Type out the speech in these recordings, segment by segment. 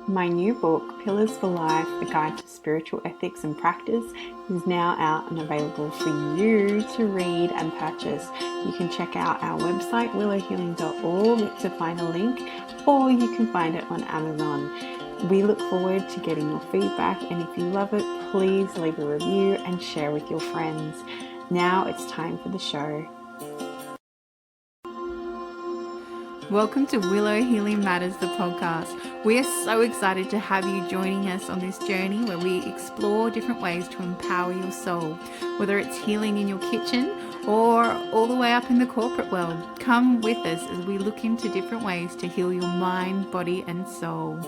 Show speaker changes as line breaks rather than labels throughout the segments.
My new book, Pillars for Life, A Guide to Spiritual Ethics and Practice, is now out and available for you to read and purchase. You can check out our website, willowhealing.org, to find a link, or you can find it on Amazon. We look forward to getting your feedback, and if you love it, please leave a review and share with your friends. Now it's time for the show. Welcome to Willow Healing Matters, the podcast. We are so excited to have you joining us on this journey where we explore different ways to empower your soul, whether it's healing in your kitchen or all the way up in the corporate world. Come with us as we look into different ways to heal your mind, body, and soul.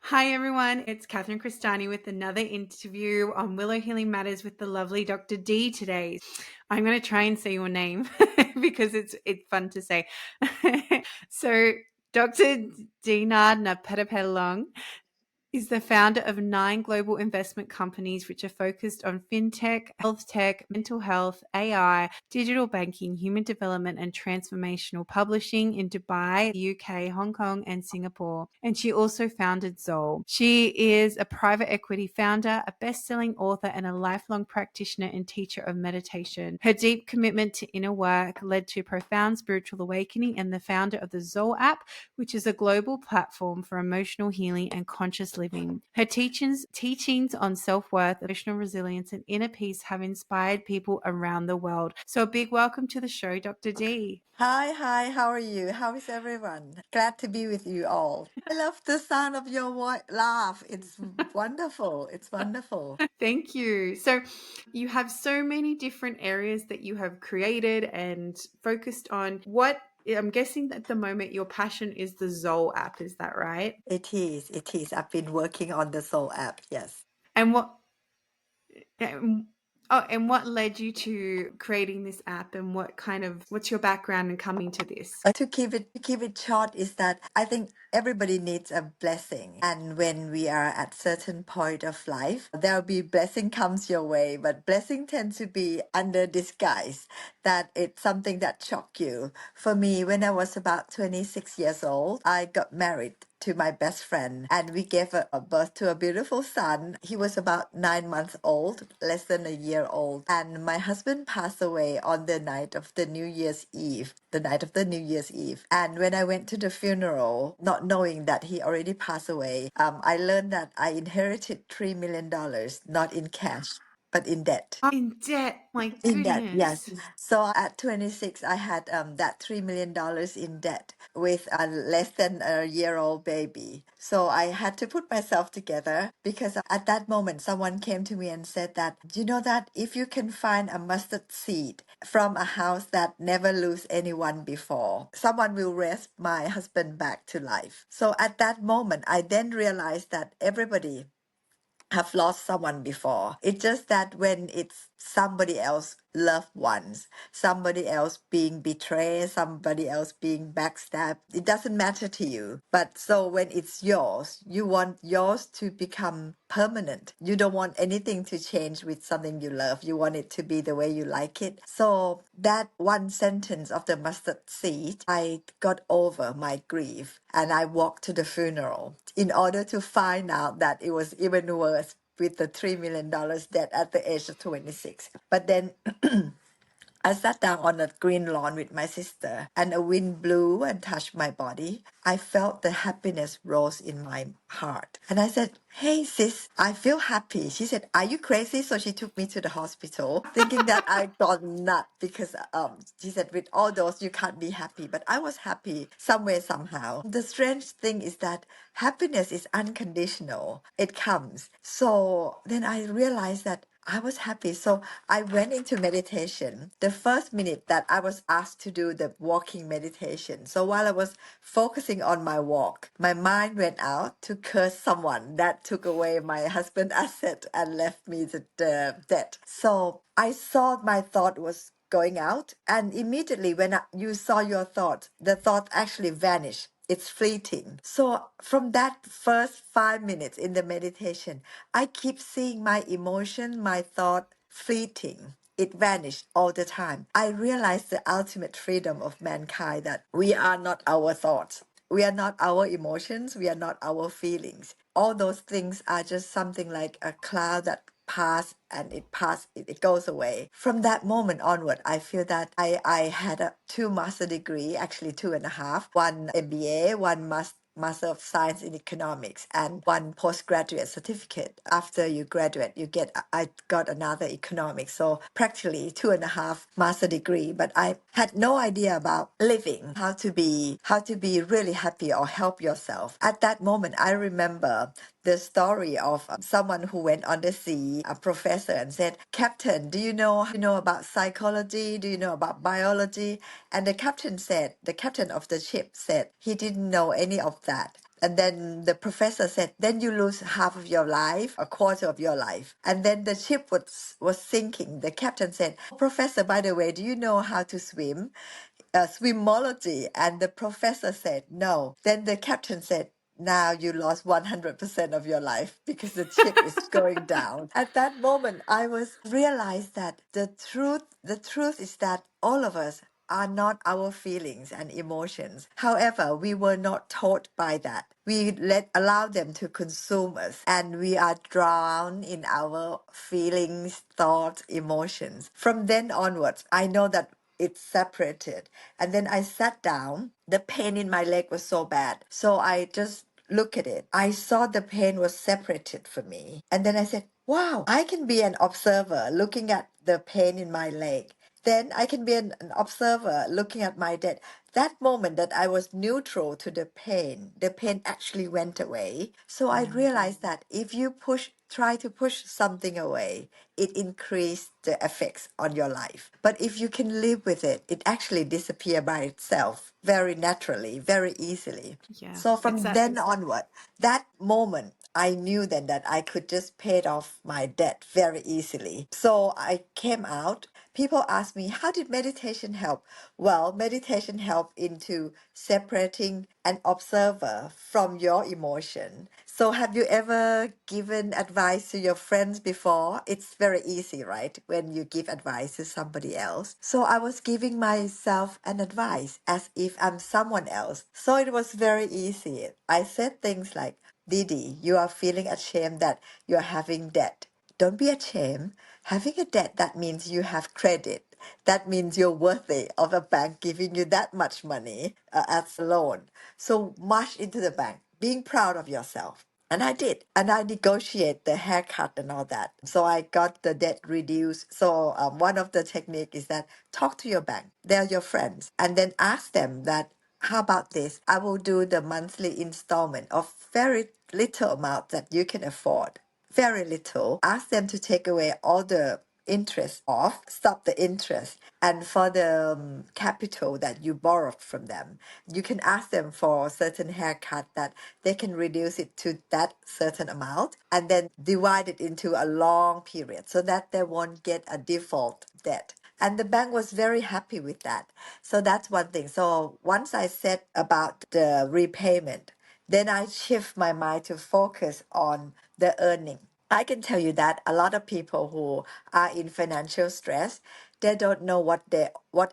Hi everyone, it's Catherine Cristani with another interview on Willow Healing Matters with the lovely Dr. D today. I'm going to try and say your name because it's fun to say. So Dr. DDNard Napat is the founder of 9 global investment companies which are focused on fintech, health tech, mental health, AI, digital banking, human development, and transformational publishing in Dubai, the UK, Hong Kong, and Singapore. And she also founded Zoul. She is a private equity founder, a best-selling author, and a lifelong practitioner and teacher of meditation. Her deep commitment to inner work led to profound spiritual awakening, and the founder of the Zoul app, which is a global platform for emotional healing and conscious living. Her teachings on self-worth, emotional resilience, and inner peace have inspired people around the world. So a big welcome to the show, Dr. D.
Hi, how are you? How is everyone? Glad to be with you all. I love the sound of your laugh. It's wonderful. It's wonderful.
Thank you. So you have so many different areas that you have created and focused on. What I'm guessing that at the moment your passion is the Zoul app, is that right?
It is. It is. I've been working on the Soul app. Yes.
And um, and what led you to creating this app, and what's your background in coming to this?
To keep it short is that I think everybody needs a blessing, and when we are at certain point of life, there'll be blessing comes your way, but blessing tends to be under disguise. That it's something that shocked you. For me, when I was about 26 years old, I got married to my best friend, and we gave a birth to a beautiful son. He was about 9 months old, less than a year old, and my husband passed away on the night of the New Year's Eve, and when I went to the funeral, not knowing that he already passed away, I learned that I inherited $3 million, not in cash, but in debt.
In debt, my
In debt,
goodness.
yes. So at 26, I had that $3 million in debt with a less than a year old baby. So I had to put myself together because at that moment, someone came to me and said that, you know that if you can find a mustard seed from a house that never lose anyone before, someone will raise my husband back to life. So at that moment, I then realized that everybody have lost someone before. It's just that when it's somebody else loved ones, somebody else being betrayed, somebody else being backstabbed, it doesn't matter to you. But so when it's yours, you want yours to become permanent. You don't want anything to change with something you love. You want it to be the way you like it. So that one sentence of the mustard seed, I got over my grief and I walked to the funeral in order to find out that it was even worse with the $3 million debt at the age of 26. But then I sat down on a green lawn with my sister, and a wind blew and touched my body. I felt the happiness rose in my heart. And I said, "Hey, sis, I feel happy." She said, "Are you crazy?" So she took me to the hospital, thinking that I'd gone nuts because she said, "With all those, you can't be happy." But I was happy somewhere, somehow. The strange thing is that happiness is unconditional, it comes. So then I realized that I was happy. So I went into meditation the first minute that I was asked to do the walking meditation. So while I was focusing on my walk, my mind went out to curse someone that took away my husband's asset and left me the debt. So I saw my thought was going out, and immediately when you saw your thought, the thought actually vanished. It's fleeting. So from that first 5 minutes in the meditation, I keep seeing my emotion, my thought fleeting. it vanished all the time. I realized the ultimate freedom of mankind, that we are not our thoughts. We are not our emotions. We are not our feelings. All those things are just something like a cloud that pass, it goes away. From that moment onward, I feel that I had two master degree, actually two and a half, one MBA, one Master of Science in Economics, and one postgraduate certificate. After you graduate, I got another economics. So practically two and a half master degree, but I had no idea about living, how to be really happy or help yourself. At that moment, I remember the story of someone who went on the sea, a professor, and said, "Captain, do you know about psychology? Do you know about biology?" And the captain of the ship said he didn't know any of that. And then the professor said, "Then you lose half of your life, a quarter of your life." And then the ship was sinking. The captain said, "Professor, by the way, do you know how to swim? Swimology." And the professor said, "No." Then the captain said, "Now you lost 100% of your life because the ship is going down." At that moment, I was realized that the truth is that all of us are not our feelings and emotions. However, we were not taught by that. We allow them to consume us, and we are drowned in our feelings, thoughts, emotions. From then onwards, I know that it's separated. And then I sat down. The pain in my leg was so bad. So I just look at it. I saw the pain was separated for me. And then I said, wow, I can be an observer looking at the pain in my leg. Then I can be an observer looking at my death. That moment that I was neutral to the pain actually went away. So I realized that if you try to push something away, it increased the effects on your life. But if you can live with it, it actually disappears by itself very naturally, very easily.
Yeah,
So
it's
from
that.
then onward, that moment, I knew then that I could just pay off my debt very easily. So I came out. People ask me, how did meditation help? Well, meditation helped into separating an observer from your emotion. So have you ever given advice to your friends before? It's very easy, right? When you give advice to somebody else. So I was giving myself an advice as if I'm someone else. So it was very easy. I said things like, "Didi, you are feeling ashamed that you're having debt. Don't be ashamed. Having a debt, that means you have credit. That means you're worthy of a bank giving you that much money as a loan. So march into the bank, being proud of yourself." And I did. And I negotiate the haircut and all that. So I got the debt reduced. So one of the technique is that talk to your bank. They're your friends. And then ask them that, how about this? I will do the monthly installment of very little amount that you can afford. Very little. Ask them to take away all the interest off, stop the interest. And for the capital that you borrowed from them, you can ask them for a certain haircut that they can reduce it to that certain amount and then divide it into a long period so that they won't get a default debt. And the bank was very happy with that. So that's one thing. So once I said about the repayment, then I shift my mind to focus on the earning. I can tell you that a lot of people who are in financial stress, they don't know what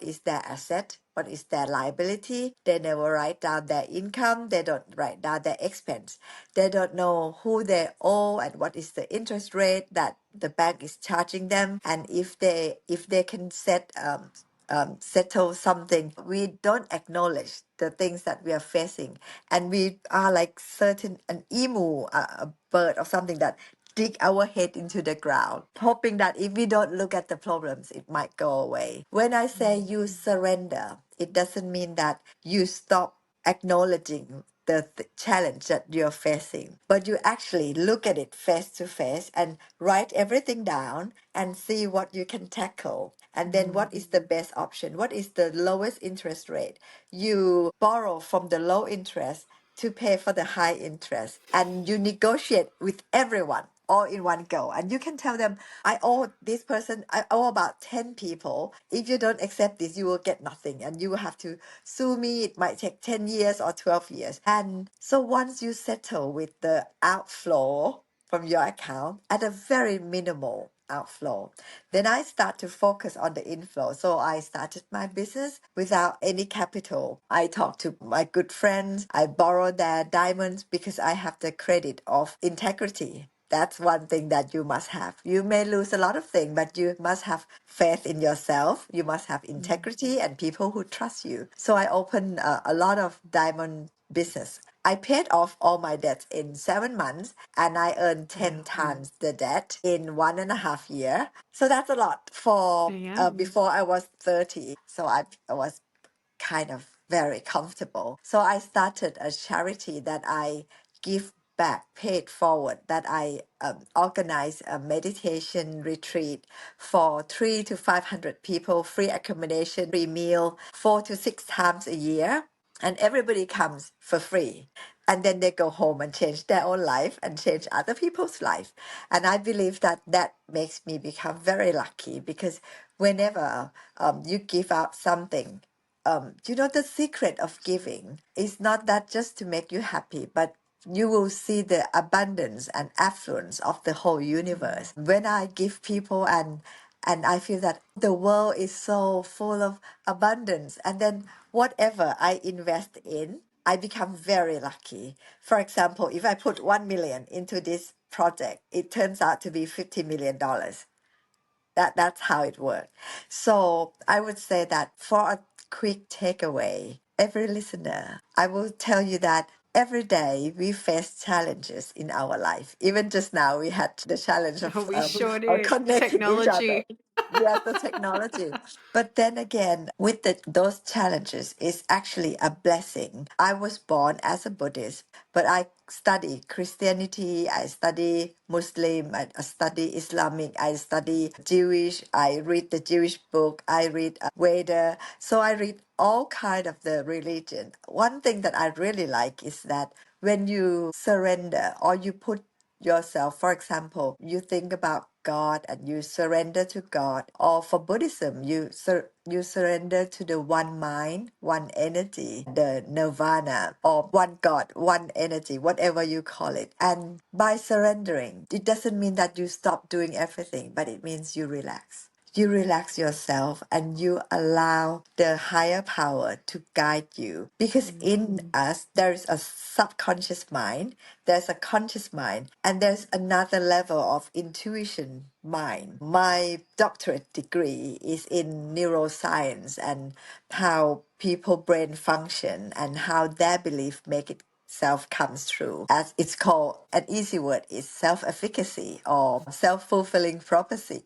is their asset, what is their liability. They never write down their income. They don't write down their expense. They don't know who they owe and what is the interest rate that the bank is charging them. And if they can settle something, we don't acknowledge the things that we are facing, and we are like certain an emu, a bird or something that dig our head into the ground, hoping that if we don't look at the problems, it might go away. When I say you surrender, it doesn't mean that you stop acknowledging the challenge that you're facing, but you actually look at it face to face and write everything down and see what you can tackle. And then what is the best option? What is the lowest interest rate? You borrow from the low interest to pay for the high interest, and you negotiate with everyone all in one go, and you can tell them, I owe this person, I owe about 10 people. If you don't accept this, you will get nothing and you will have to sue me. It might take 10 years or 12 years. And so once you settle with the outflow from your account at a very minimal, outflow. Then I start to focus on the inflow. So I started my business without any capital. I talked to my good friends. I borrowed their diamonds because I have the credit of integrity. That's one thing that you must have. You may lose a lot of things, but you must have faith in yourself. You must have integrity and people who trust you. So I opened a lot of diamond business. I paid off all my debts in 7 months and I earned 10
Wow.
times the debt in 1.5 years. So that's a lot for
Yeah.
before I was 30. So I was kind of very comfortable. So I started a charity that I give back, paid forward, that I organize a meditation retreat for 300 to 500 people, free accommodation, free meal, 4 to 6 times a year. And everybody comes for free. And then they go home and change their own life and change other people's life. And I believe that that makes me become very lucky because whenever you give out something, the secret of giving is not that just to make you happy, but you will see the abundance and affluence of the whole universe. When I give people and I feel that the world is so full of abundance, and then whatever I invest in, I become very lucky. For example, if I put 1 million into this project, it turns out to be $50 million. That's how it works. So I would say that for a quick takeaway, every listener, I will tell you that every day we face challenges in our life. Even just now, we had the challenge
Oh,
of
we sure did.
connecting each other.
Technology.
Yes, the technology. But then again, with those challenges, is actually a blessing. I was born as a Buddhist, but I study Christianity, I study Muslim, I study Islamic, I study Jewish, I read the Jewish book, I read Veda. So I read all kind of the religion. One thing that I really like is that when you surrender or you put yourself, for example, you think about God and you surrender to God, or for Buddhism, you surrender to the one mind, one energy, the nirvana, or one God, one energy, whatever you call it. And by surrendering, it doesn't mean that you stop doing everything, but it means you relax. You relax yourself and you allow the higher power to guide you. Because in us, there is a subconscious mind, there's a conscious mind, and there's another level of intuition mind. My doctorate degree is in neuroscience and how people brain function and how their belief make it self comes true. As it's called, an easy word is self-efficacy or self-fulfilling prophecy,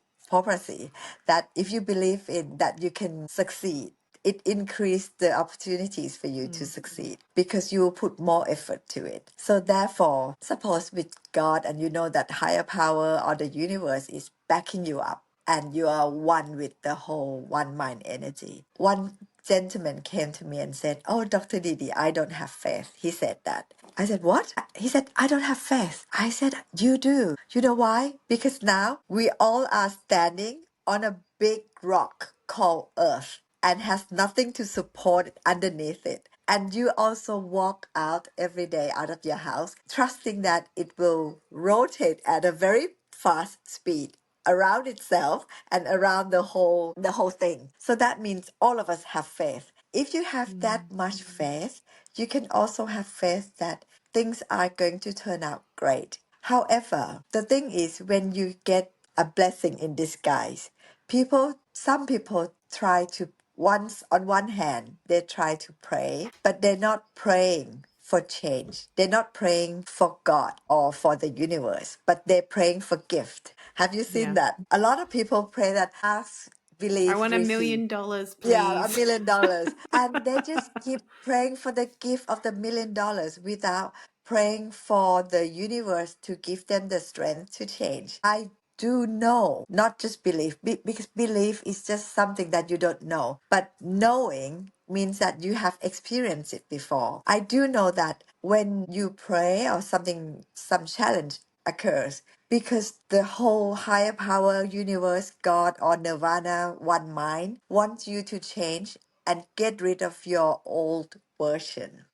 that if you believe in that you can succeed, it increased the opportunities for you to succeed because you will put more effort to it. So therefore, suppose with God and you know that higher power or the universe is backing you up and you are one with the whole one mind energy. One gentleman came to me and said, "Oh, Dr. Didi, I don't have faith." He said that. I said, "What?" He said, "I don't have faith." I said, "You do. You know why? Because now we all are standing on a big rock called Earth and has nothing to support it underneath it. And you also walk out every day out of your house, trusting that it will rotate at a very fast speed around itself and around the whole thing. So that means all of us have faith. If you have that much faith, you can also have faith that things are going to turn out great. However, the thing is when you get a blessing in disguise, some people try to, once on one hand they try to pray, but they're not praying for change. They're not praying for God or for the universe, but they're praying for gift. Have you seen
Yeah.
that? A lot of people pray that ask,
I
believe,
want $1
receive.
million,
Yeah,
please.
$1 million. And they just keep praying for the gift of the $1 million without praying for the universe to give them the strength to change. I do know, not just believe, because belief is just something that you don't know. But knowing means that you have experienced it before. I do know that when you pray or something, some challenge occurs, because the whole higher power, universe, God, or nirvana, one mind, wants you to change and get rid of your old version.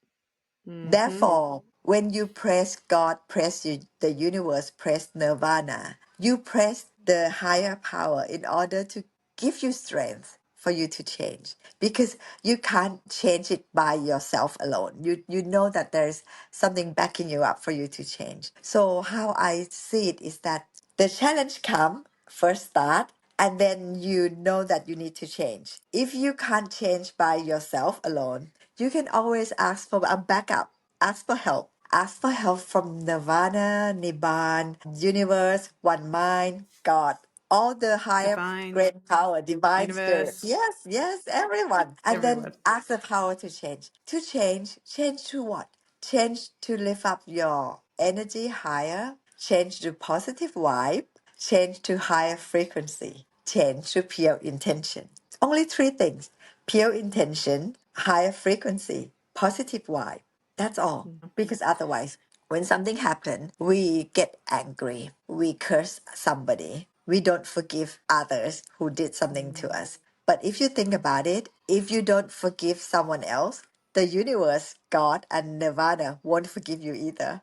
Therefore, when you praise God, praise you, the universe, praise nirvana, you praise the higher power in order to give you strength for you to change, because you can't change it by yourself alone. You know that there's something backing you up for you to change. So how I see it is that the challenge come first start, and then you know that you need to change. If you can't change by yourself alone, you can always ask for a backup, ask for help. Ask for help from Nirvana, Nibbana, universe, one mind, God, all the higher
Divine,
great power, divine spirit.
universe,
Yes, yes, everyone. And then
everyone.
ask the power to change. To change, change to what? Change to lift up your energy higher, change to positive vibe, change to higher frequency, change to pure intention. Only three things: pure intention, higher frequency, positive vibe. That's all. Because otherwise, when something happens, we get angry, we curse somebody, we don't forgive others who did something to
Mm.
us. But if you think about it, if you don't forgive someone else, the universe, God, and Nirvana won't forgive you either.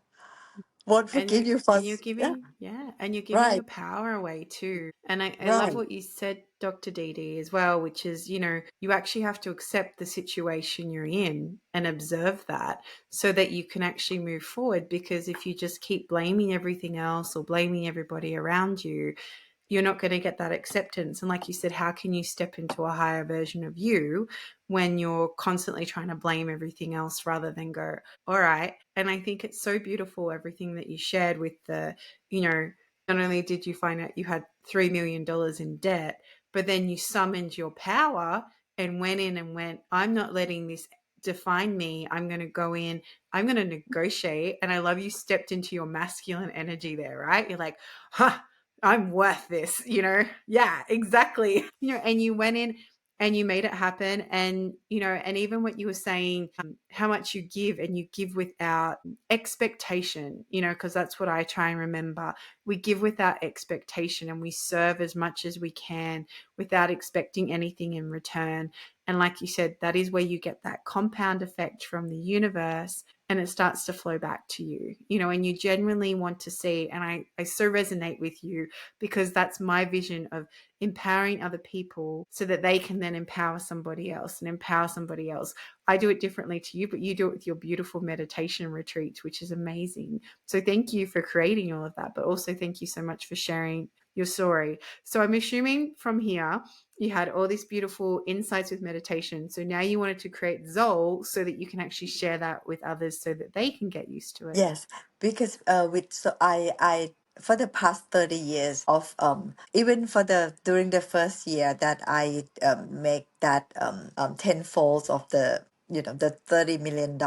Won't
And
forgive you for,
you're
yeah,
giving, yeah, and you're giving
right,
your power away too. And I love
right.
what you said, Dr. Dee, as well, which is, you actually have to accept the situation you're in and observe that so that you can actually move forward. Because if you just keep blaming everything else or blaming everybody around you, you're not going to get that acceptance. And like you said, how can you step into a higher version of you when you're constantly trying to blame everything else rather than go, all right. And I think it's so beautiful, everything that you shared with the, you know, not only did you find out you had $3 million in debt, but then you summoned your power and went in and went, I'm not letting this define me. I'm going to go in, I'm going to negotiate. And I love you stepped into your masculine energy there, right? You're like, huh, I'm worth this, Yeah, exactly. And you went in and you made it happen. And, and even what you were saying, how much you give, and you give without expectation, because that's what I try and remember. We give without expectation and we serve as much as we can without expecting anything in return. And like you said, that is where you get that compound effect from the universe, and it starts to flow back to you, and you genuinely want to see. And I so resonate with you, because that's my vision of empowering other people so that they can then empower somebody else and empower somebody else. I do it differently to you, but you do it with your beautiful meditation retreats, which is amazing. So thank you for creating all of that, but also thank you so much for sharing your story. So I'm assuming from here, you had all these beautiful insights with meditation. So now you wanted to create Zoul so that you can actually share that with others so that they can get used to it.
Yes, because with so I for the past 30 years of even for the during the first year that I make that tenfold of the the $30 million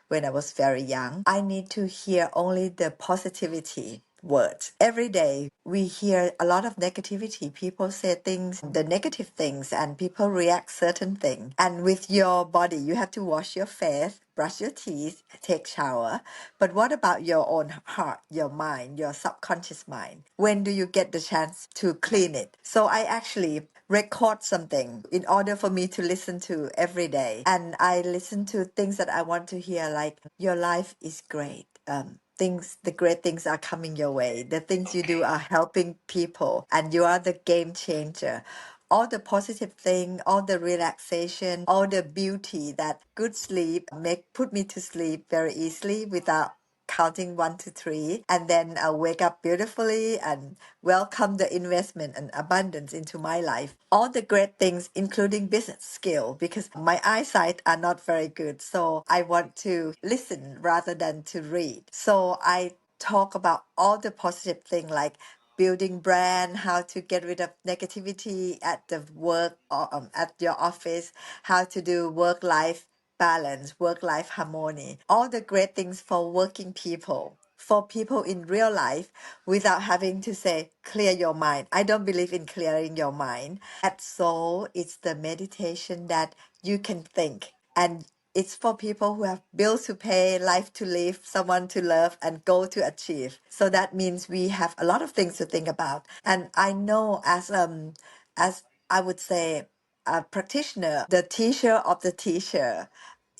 when I was very young, I need to hear only the positivity words every day. We hear a lot of negativity. People say things, the negative things, and people react certain things. And with your body, you have to wash your face, brush your teeth, take shower. But what about your own heart, your mind, your subconscious mind? When do you get the chance to clean it? So I actually record something in order for me to listen to every day. And I listen to things that I want to hear, like, your life is great. The great things are coming your way. The things you do are helping people, and you are the game changer. All the positive thing, all the relaxation, all the beauty that good sleep make put me to sleep very easily without counting 1 to 3, and then I wake up beautifully and welcome the investment and abundance into my life. All the great things, including business skill, because my eyesight are not very good. So I want to listen rather than to read. So I talk about all the positive thing, like building brand, how to get rid of negativity at the work or at your office, how to do work life balance, work life harmony, all the great things for working people, for people in real life, without having to say, clear your mind. I don't believe in clearing your mind. At soul, it's the meditation that you can think. And it's for people who have bills to pay, life to live, someone to love, and goal to achieve. So that means we have a lot of things to think about. And I know as I would say, a practitioner, the teacher of the teacher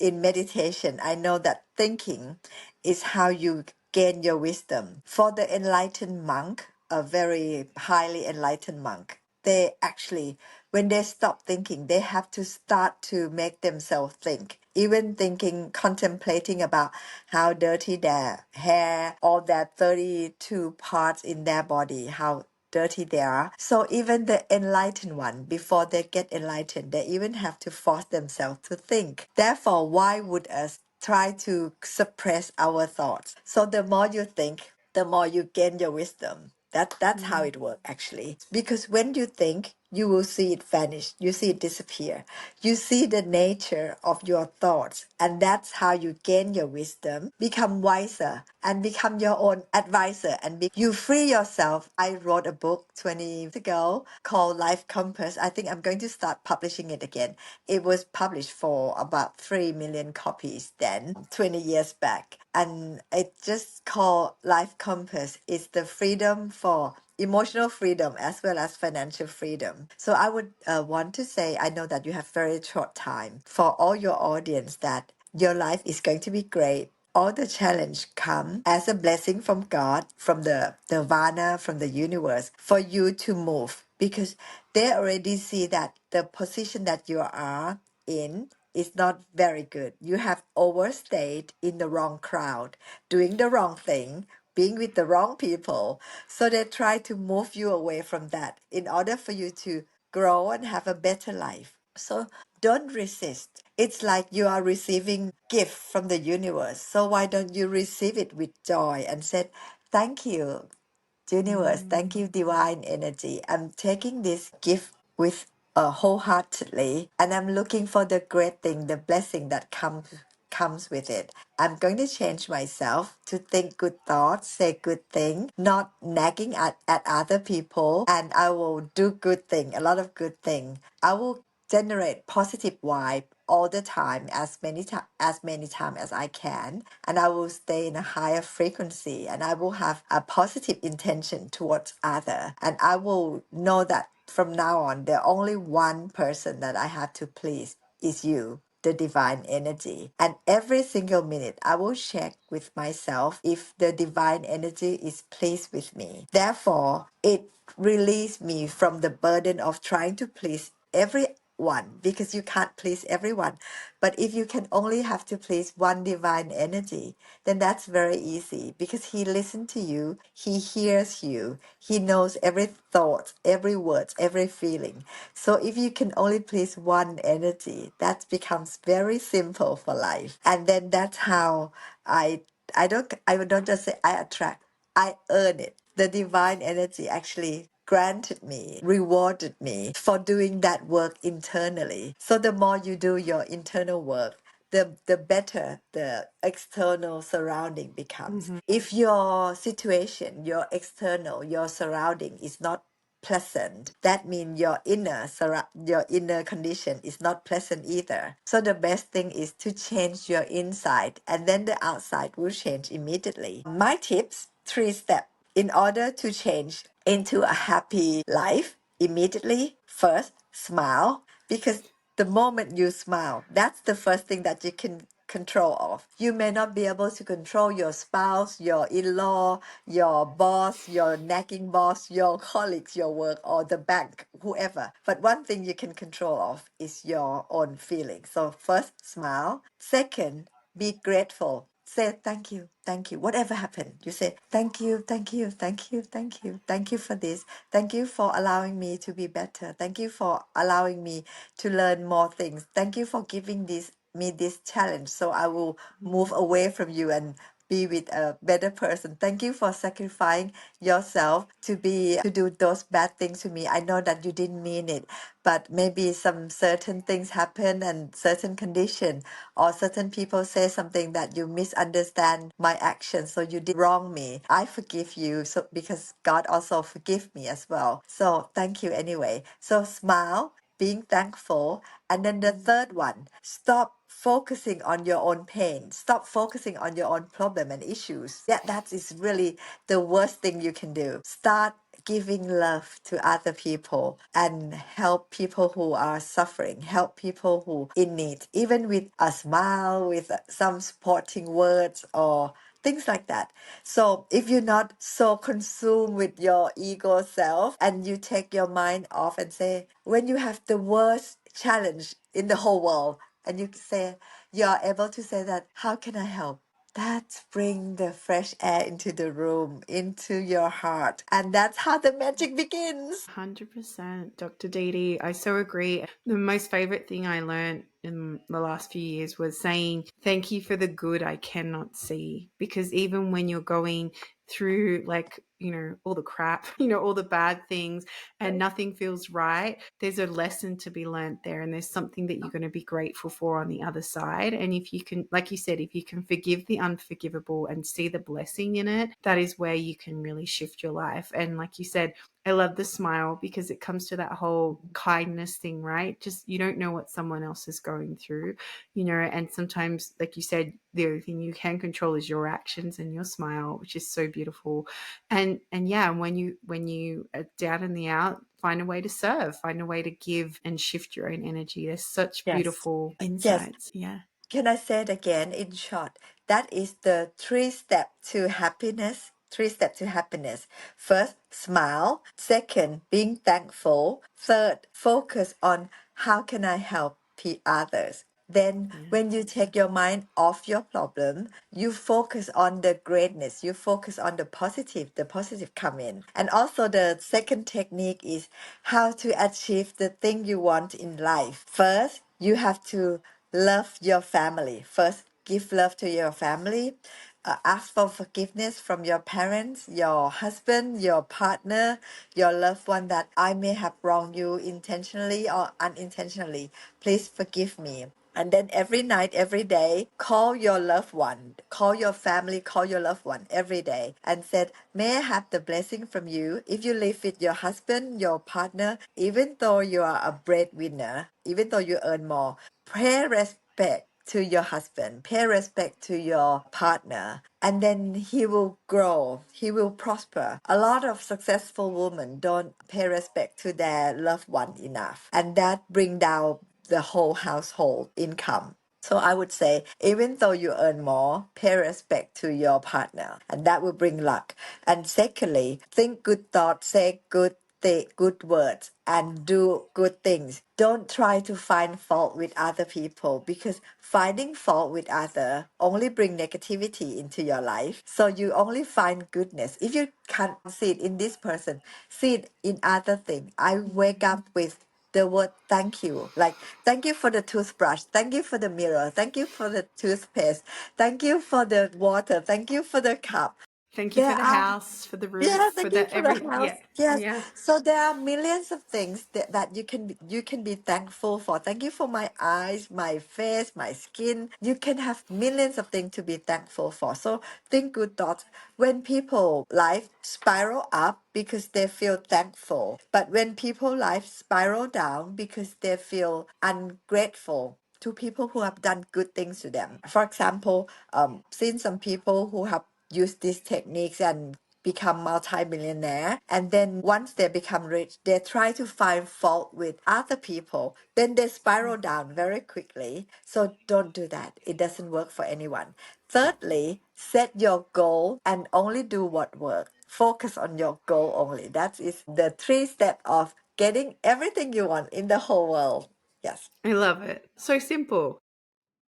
in meditation, I know that thinking is how you gain your wisdom. For the enlightened monk, a very highly enlightened monk, they actually, when they stop thinking, they have to start to make themselves think. Even thinking, contemplating about how dirty their hair, all that 32 parts in their body, how dirty they are. So even the enlightened one, before they get enlightened, they even have to force themselves to think. Therefore, why would us try to suppress our thoughts? So the more you think, the more you gain your wisdom. That's how it works actually. Because when you think, you will see it vanish, you see it disappear. You see the nature of your thoughts, and that's how you gain your wisdom, become wiser, and become your own advisor, and you free yourself. I wrote a book 20 years ago called Life Compass. I think I'm going to start publishing it again. It was published for about 3 million copies then, 20 years back. And it just called Life Compass. It's the freedom for emotional freedom as well as financial freedom. So I would want to say, I know that you have very short time, for all your audience, that your life is going to be great. All the challenge come as a blessing from God, from the nirvana, from the universe, for you to move, because they already see that the position that you are in is not very good. You have overstayed in the wrong crowd, doing the wrong thing, being with the wrong people. So they try to move you away from that in order for you to grow and have a better life. So don't resist. It's like you are receiving gift from the universe. So why don't you receive it with joy and say, thank you, universe, thank you, divine energy. I'm taking this gift with wholeheartedly, and I'm looking for the great thing, the blessing that comes with it. I'm going to change myself to think good thoughts, say good thing, not nagging at other people, and I will do good thing, a lot of good thing. I will generate positive vibe all the time, as many time as I can, and I will stay in a higher frequency, and I will have a positive intention towards other, and I will know that from now on the only one person that I have to please is you, the divine energy. And every single minute I will check with myself if the divine energy is pleased with me. Therefore, it release me from the burden of trying to please everyone, because you can't please everyone. But if you can only have to please one divine energy, then that's very easy, because he listens to you, he hears you, he knows every thought, every word, every feeling. So if you can only please one energy, that becomes very simple for life. And then that's how I don't just say I attract, I earn it. The divine energy actually granted me, rewarded me for doing that work internally. So the more you do your internal work, the better the external surrounding becomes. If your situation, your external, your surrounding is not pleasant, that means your inner condition is not pleasant either. So the best thing is to change your inside, and then the outside will change immediately. My tips, 3 steps in order to change into a happy life immediately. First, smile, because the moment you smile, that's the first thing that you can control of. You may not be able to control your spouse, your in-law, your boss, your nagging boss, your colleagues, your work, or the bank, whoever. But one thing you can control of is your own feelings. So first, smile. Second, be grateful. Say thank you. Whatever happened, you say thank you, thank you, thank you, thank you, thank you for this. Thank you for allowing me to be better. Thank you for allowing me to learn more things. Thank you for giving this challenge, so I will move away from you and be with a better person. Thank you for sacrificing yourself to do those bad things to me. I know that you didn't mean it, but maybe some certain things happen and certain condition, or certain people say something that you misunderstand my actions, so you did wrong me. I forgive you, so because God also forgive me as well. So thank you anyway. So smile, being thankful. And then the third one, stop focusing on your own pain. Stop focusing on your own problem and issues. That is really the worst thing you can do. Start giving love to other people and help people who are suffering, help people who in need, even with a smile, with some supporting words, or things like that. So if you're not so consumed with your ego self and you take your mind off and say, when you have the worst challenge in the whole world, and you say, you're able to say that, how can I help? That bring the fresh air into the room, into your heart. And that's how the magic begins.
100%, Dr. Dee. I so agree. The most favorite thing I learned in the last few years was saying, thank you for the good I cannot see. Because even when you're going through, like, all the crap, all the bad things, and nothing feels right, there's a lesson to be learned there. And there's something that you're going to be grateful for on the other side. And if you can, like you said, if you can forgive the unforgivable and see the blessing in it, that is where you can really shift your life. And like you said, I love the smile, because it comes to that whole kindness thing, right? Just, you don't know what someone else is going through, and sometimes, like you said, the only thing you can control is your actions and your smile, which is so beautiful. And yeah, when you are down in the out, find a way to serve, find a way to give and shift your own energy. There's such
Yes.
beautiful
Yes.
insights. Yeah.
Can I say it again in short? That is the three step to happiness. Three step to happiness. First, smile. Second, being thankful. Third, focus on how can I help others. Then,
Yeah.
when you take your mind off your problem, you focus on the greatness. You focus on the positive. The positive come in. And also, the second technique is how to achieve the thing you want in life. First, you have to love your family. First, give love to your family. Ask for forgiveness from your parents, your husband, your partner, your loved one, that I may have wronged you intentionally or unintentionally. Please forgive me. And then every night, every day, call your loved one, call your family, call your loved one every day and said, may I have the blessing from you? If you live with your husband, your partner, even though you are a breadwinner, even though you earn more, pay respect to your husband, pay respect to your partner, and then he will grow, he will prosper. A lot of successful women don't pay respect to their loved one enough, and that bring down the whole household income. So I would say, even though you earn more, pay respect to your partner, and that will bring luck. And secondly, think good thoughts, say good words, and do good things. Don't try to find fault with other people, because finding fault with other only bring negativity into your life. So you only find goodness. If you can't see it in this person, see it in other thing. I wake up with the word thank you, like thank you for the toothbrush, thank you for the mirror, thank you for the toothpaste, thank you for the water, thank you for the cup.
Thank you for
There
the
are
house, for the roof,
Yeah,
for
thank you
the
for the
every,
house.
yeah.
Yes.
Yeah.
So there are millions of things that you can be thankful for. Thank you for my eyes, my face, my skin. You can have millions of things to be thankful for. So think good thoughts. When people life spiral up because they feel thankful, but when people life spiral down because they feel ungrateful to people who have done good things to them. For example, seen some people who have used these techniques and become multi-millionaire, and then once they become rich, they try to find fault with other people, then they spiral down very quickly. So don't do that. It doesn't work for anyone. Thirdly, set your goal and only do what works. Focus on your goal only. That is the three step of getting everything you want in the whole world. Yes.
I love it. So simple.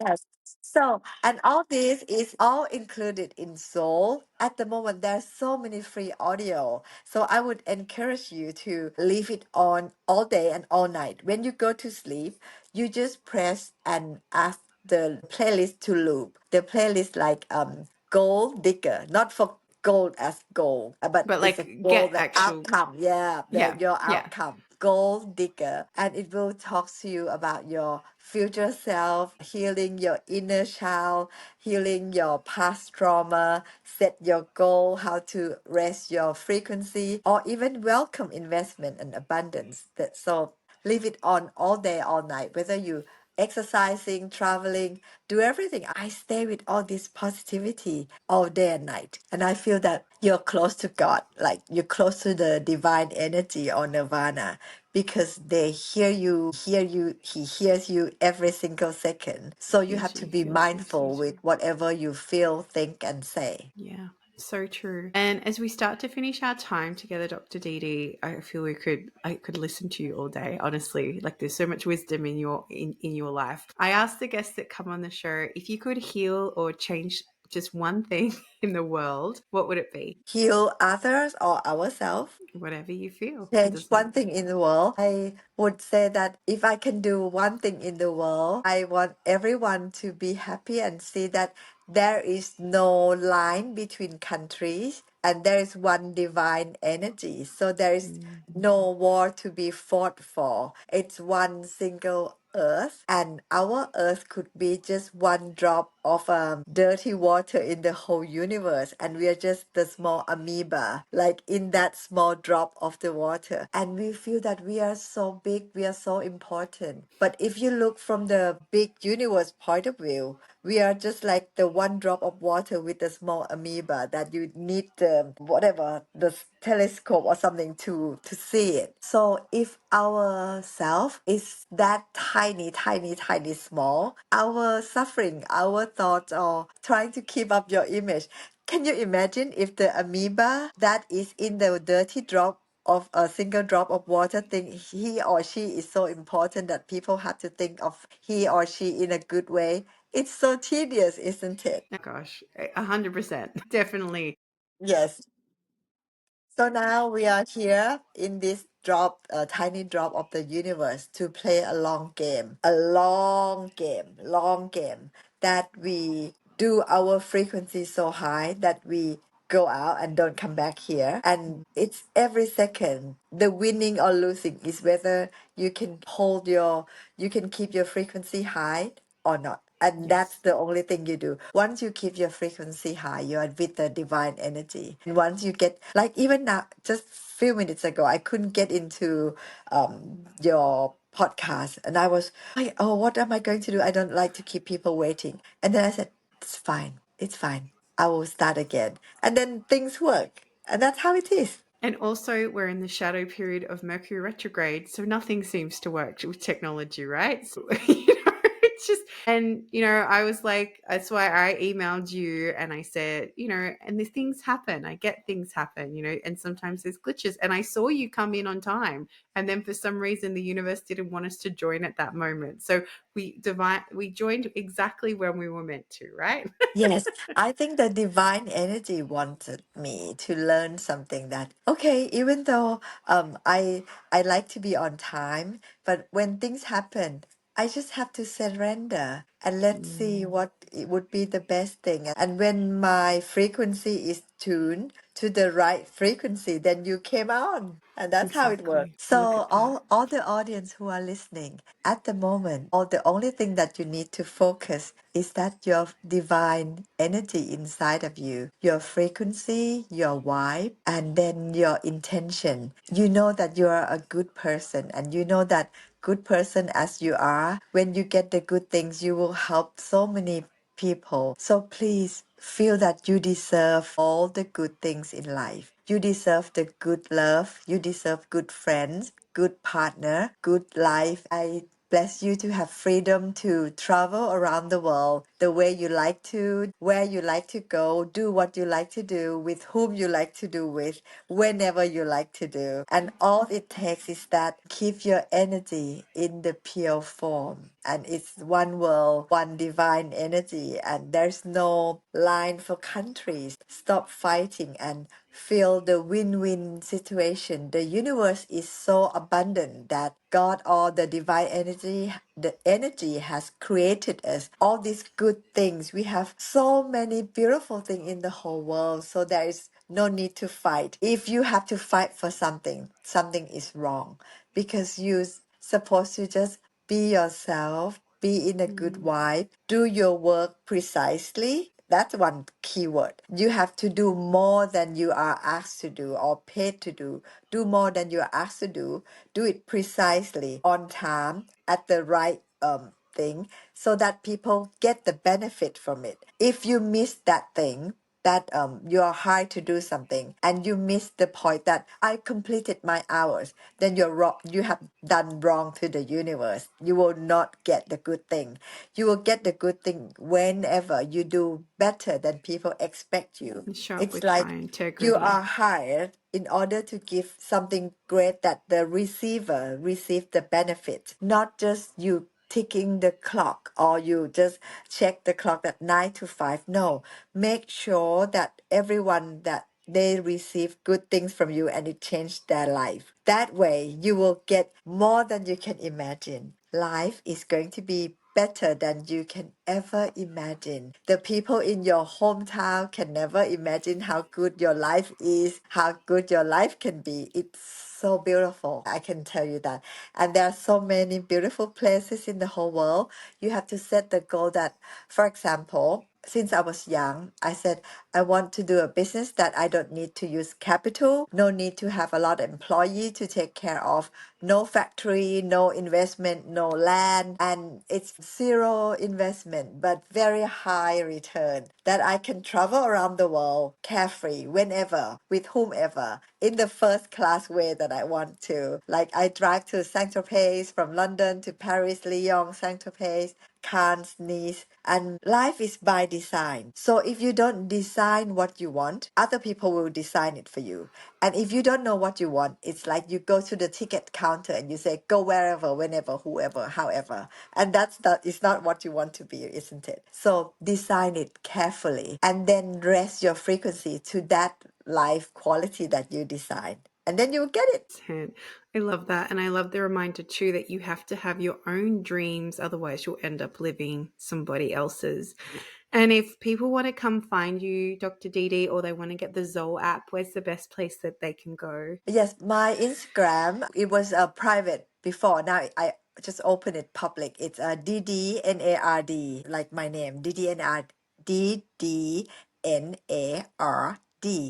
Yes. So, and all this is all included in Zoul. At the moment, there's so many free audio. So I would encourage you to leave it on all day and all night. When you go to sleep, you just press and ask the playlist to loop. The playlist like gold digger, not for gold as gold, but
But
it's a
like,
goal,
get
the
actual,
outcome. Yeah,
yeah,
your
yeah.
outcome. Gold digger. And it will talk to you about your future self, healing your inner child, healing your past trauma, set your goal, how to raise your frequency, or even welcome investment and abundance. That so leave it on all day, all night, whether you exercising, traveling, do everything. I stay with all this positivity all day and night. And I feel that you're close to God, like you're close to the divine energy or nirvana because he hears you every single second. So you have
Hears
to
you,
be
feels you,
mindful
sees you.
with whatever you feel, think, and say.
Yeah, so true. And as we start to finish our time together, Dr. Dee, I feel I could listen to you all day, honestly. Like there's so much wisdom in your life. I ask the guests that come on the show, if you could heal or change just one thing in the world, what would it be?
Heal others or ourselves.
Whatever you feel. It
Change
doesn't.
one thing in the world, I would say that if I can do one thing in the world, I want everyone to be happy and see that there is no line between countries and there is one divine energy. So there is
Mm,
no war to be fought for. It's one single earth, and our earth could be just one drop of dirty water in the whole universe, and we are just the small amoeba like in that small drop of the water, and we feel that we are so big, we are so important. But if you look from the big universe point of view, we are just like the one drop of water with the small amoeba that you need the whatever the telescope or something to see it. So if our self is that tiny, tiny, tiny small, our suffering, our thoughts, or trying to keep up your image. Can you imagine if the amoeba that is in the dirty drop of a single drop of water think he or she is so important that people have to think of he or she in a good way? It's so tedious, isn't it?
oh gosh, 100%. Definitely.
Yes. So now we are here in this drop, a tiny drop of the universe to play a long game that we do our frequency so high that we go out and don't come back here. And it's every second. The winning or losing is whether you can keep your frequency high or not. And that's
Yes.
the only thing you do. Once you keep your frequency high, you are with the divine energy. And once you get, like even now, just few minutes ago, I couldn't get into your podcast. And I was like, oh, what am I going to do? I don't like to keep people waiting. And then I said, it's fine. It's fine. I will start again. And then things work. And that's how it is.
And also, we're in the shadow period of Mercury retrograde, so nothing seems to work with technology, right? So, it's just, and I was like, that's why I emailed you and I said, and these things happen. I get things happen, and sometimes there's glitches. And I saw you come in on time, and then for some reason, the universe didn't want us to join at that moment. So we joined exactly when we were meant to, right?
Yes, I think the divine energy wanted me to learn something that okay, even though I like to be on time, but when things happen, I just have to surrender and let's see
Mm,
what it would be the best thing. And when my frequency is tuned to the right frequency, then you came on. And that's how it works.
exactly. Look
So
at that.
all the audience who are listening, at the moment, all the only thing that you need to focus is that your divine energy inside of you, your frequency, your vibe, and then your intention. You know that you are a good person, and you know that good person as you are, when you get the good things, you will help so many people. So please feel that you deserve all the good things in life. You deserve the good love. You deserve good friends, good partner, good life. I bless you to have freedom to travel around the world the way you like to, where you like to go, do what you like to do, with whom you like to do with, whenever you like to do. And all it takes is that keep your energy in the pure form. And it's one world, one divine energy, and there's no line for countries. Stop fighting and feel the win-win situation. The universe is so abundant that God or the divine energy, the energy has created us all these good things. We have so many beautiful things in the whole world. So there is no need to fight. If you have to fight for something, something is wrong because you're supposed to just be yourself, be in a good
Mm,
vibe, do your work precisely. That's one keyword. You have to do more than you are asked to do or paid to do. Do more than you are asked to do. Do it precisely, on time, at the right thing so that people get the benefit from it. If you miss that thing, that you are hired to do something and you miss the point that I completed my hours, then you're wrong. You have done wrong to the universe. You will not get the good thing. You will get the good thing whenever you do better than people expect you.
And show up
It's
with high
like you
integrity.
are hired in order to give something great that the receiver receive the benefit, not just you ticking the clock or you just check the clock at 9 to 5. No, make sure that everyone that they receive good things from you and it changed their life. That way you will get more than you can imagine. Life is going to be better than you can ever imagine. The people in your hometown can never imagine how good your life is, how good your life can be. It's so beautiful. I can tell you that. And there are so many beautiful places in the whole world. You have to set the goal that, for example, since I was young, I said, I want to do a business that I don't need to use capital, no need to have a lot of employee to take care of, no factory, no investment, no land, and it's zero investment, but very high return that I can travel around the world carefree whenever, with whomever, in the first class way that I want to. Like I drive to Saint-Tropez from London to Paris, Lyon, Saint-Tropez, Cannes, Nice, and life is by design. So if you don't design what you want, other people will design it for you. And if you don't know what you want, it's like you go to the ticket counter and you say, go wherever, whenever, whoever, however. And it's not what you want to be, isn't it? So design it carefully and then raise your frequency to that life quality that you design. And then you'll get it.
I love that. And I love the reminder too that you have to have your own dreams. Otherwise, you'll end up living somebody else's. And if people want to come find you, Dr. Dee, or they want to get the Zoul app, where's the best place that they can go?
Yes, my Instagram, it was private before. Now I just open it public. It's DDNard, like my name, DDNard, DDNard.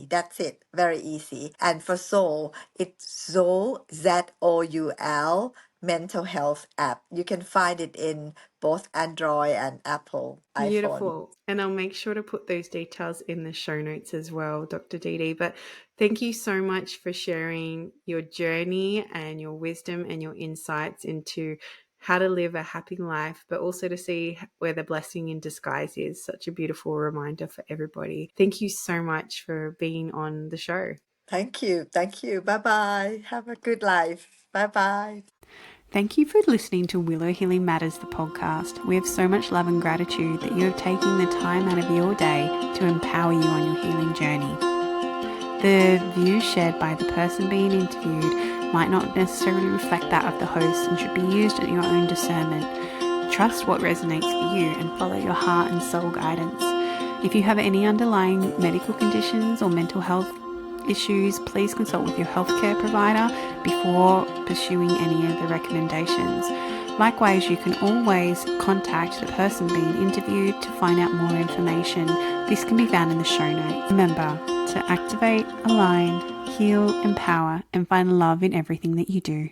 That's it. Very easy. And for Zoul, it's Zoul, Zoul, mental health app. You can find it in both Android and Apple iPhone.
Beautiful. And I'll make sure to put those details in the show notes as well, Dr. Dee. But thank you so much for sharing your journey and your wisdom and your insights into how to live a happy life, but also to see where the blessing in disguise is. Such a beautiful reminder for everybody. Thank you so much for being on the show.
Thank you. Thank you. Bye bye. Have a good life. Bye bye.
Thank you for listening to Willow Healing Matters, the podcast. We have so much love and gratitude that you have taken the time out of your day to empower you on your healing journey. The views shared by the person being interviewed might not necessarily reflect that of the host and should be used at your own discernment. Trust what resonates for you and follow your heart and soul guidance. If you have any underlying medical conditions or mental health issues, please consult with your healthcare provider before pursuing any of the recommendations. Likewise, you can always contact the person being interviewed to find out more information. This can be found in the show notes. Remember to activate, align, heal, empower, and find love in everything that you do.